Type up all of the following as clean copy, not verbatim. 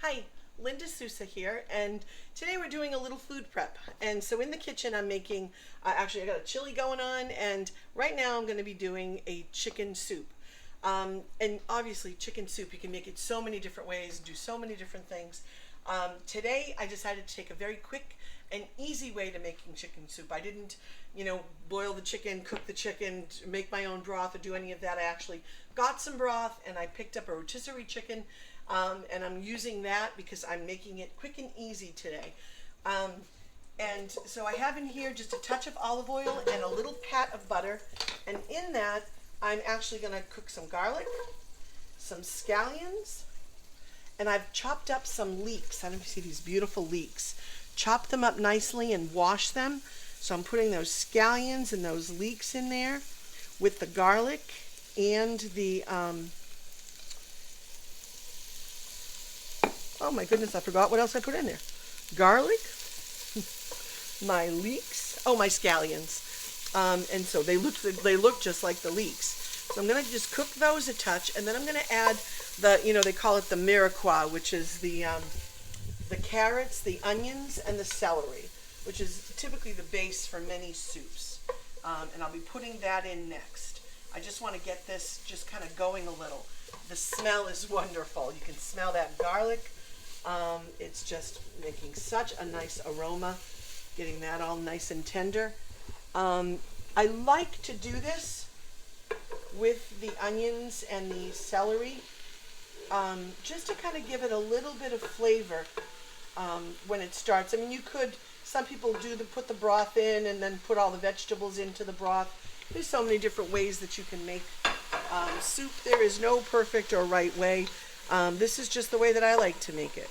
Hi, Linda Sousa here, and today we're doing a little food prep. And so in the kitchen, I'm making, actually, I got a chili going on, and right now I'm going to be doing a chicken soup. And obviously, chicken soup, you can make it so many different ways, do so many different things. Today, I decided to take a very quick and easy way to making chicken soup. I didn't, boil the chicken, cook the chicken, make my own broth, or do any of that. I actually got some broth, and I picked up a rotisserie chicken. And I'm using that because I'm making it quick and easy today. And so I have in here just a touch of olive oil and a little pat of butter. And in that, I'm actually going to cook some garlic, some scallions, and I've chopped up some leeks. I don't know if you see these beautiful leeks. Chop them up nicely and wash them. So I'm putting those scallions and those leeks in there with the garlic and the oh my goodness, I forgot what else I put in there. Garlic, my leeks, oh, my scallions. And so they look just like the leeks. So I'm going to just cook those a touch, and then I'm going to add they call it the mirepoix, which is the carrots, the onions, and the celery, which is typically the base for many soups. And I'll be putting that in next. I just want to get this just kind of going a little. The smell is wonderful. You can smell that garlic. It's just making such a nice aroma, getting that all nice and tender. I like to do this with the onions and the celery, just to kind of give it a little bit of flavor when it starts. I mean, some people put the broth in and then put all the vegetables into the broth. There's so many different ways that you can make soup. There is no perfect or right way. This is just the way that I like to make it.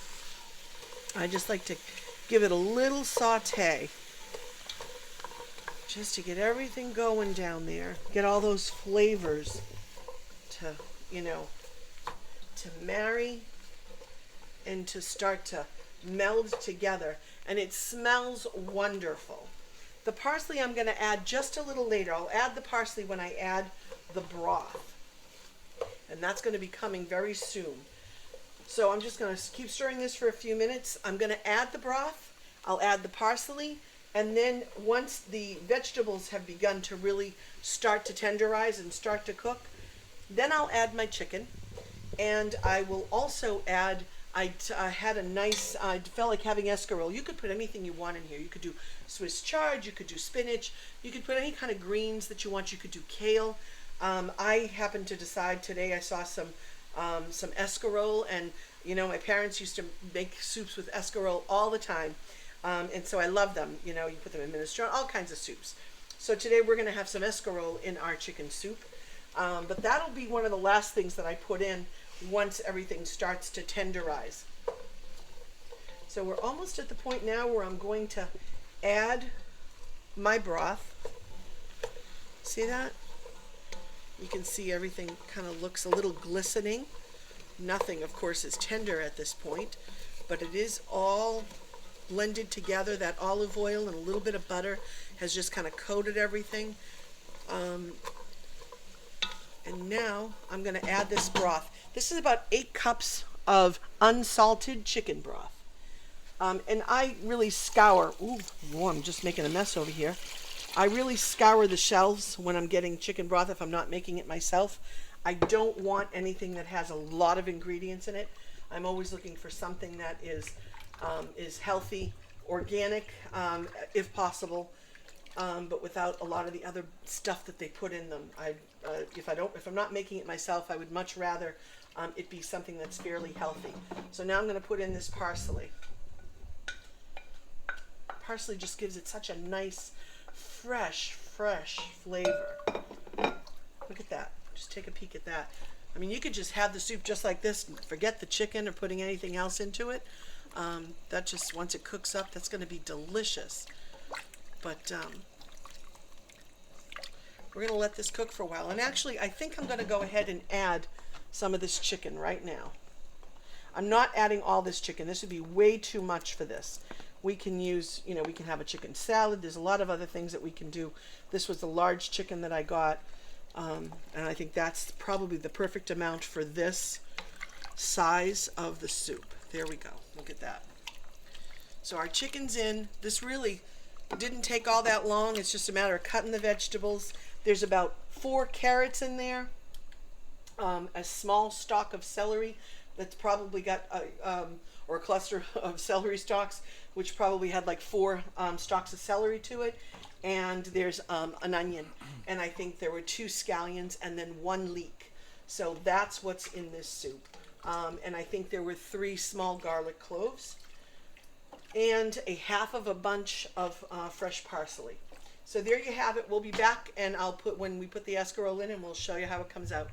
I just like to give it a little saute just to get everything going down there. Get all those flavors to marry and to start to meld together. And it smells wonderful. The parsley I'm going to add just a little later. I'll add the parsley when I add the broth. And that's going to be coming very soon. So I'm just going to keep stirring this for a few minutes. I'm going to add the broth. I'll add the parsley. And then once the vegetables have begun to really start to tenderize and start to cook, then I'll add my chicken. And I will also add, I had a nice, I felt like having escarole. You could put anything you want in here. You could do Swiss chard, you could do spinach, you could put any kind of greens that you want. You could do kale. I happened to decide today, I saw some escarole, and my parents used to make soups with escarole all the time, and so I love them. You put them in minestrone, all kinds of soups. So today we're going to have some escarole in our chicken soup, but that'll be one of the last things that I put in once everything starts to tenderize. So we're almost at the point now where I'm going to add my broth. See that? You can see everything kind of looks a little glistening. Nothing, of course, is tender at this point, but it is all blended together. That olive oil and a little bit of butter has just kind of coated everything. And now I'm going to add this broth. This is about 8 cups of unsalted chicken broth. And I really scour. I'm just making a mess over here. I really scour the shelves when I'm getting chicken broth if I'm not making it myself. I don't want anything that has a lot of ingredients in it. I'm always looking for something that is healthy, organic, if possible, but without a lot of the other stuff that they put in them. If I'm not making it myself, I would much rather it be something that's fairly healthy. So now I'm going to put in this parsley. Parsley just gives it such a nice fresh flavor. Look at that. Just take a peek at that. I mean, you could just have the soup just like this, forget the chicken or putting anything else into it. That just, once it cooks up, that's going to be delicious. But we're going to let this cook for a while. And actually, I think I'm going to go ahead and add some of this chicken right now. I'm not adding all this chicken. This would be way too much for this. We can use, we can have a chicken salad. There's a lot of other things that we can do. This was the large chicken that I got. And I think that's probably the perfect amount for this size of the soup. There we go. Look at that. So our chicken's in. This really didn't take all that long. It's just a matter of cutting the vegetables. There's about 4 carrots in there, a small stalk of celery that's probably got or a cluster of celery stalks, which probably had like 4 stalks of celery to it. And there's an onion, and I think there were 2 scallions and then 1 leek. So that's what's in this soup. And I think there were 3 small garlic cloves and a half of a bunch of fresh parsley. So there you have it. We'll be back, and I'll put, when we put the escarole in, and we'll show you how it comes out.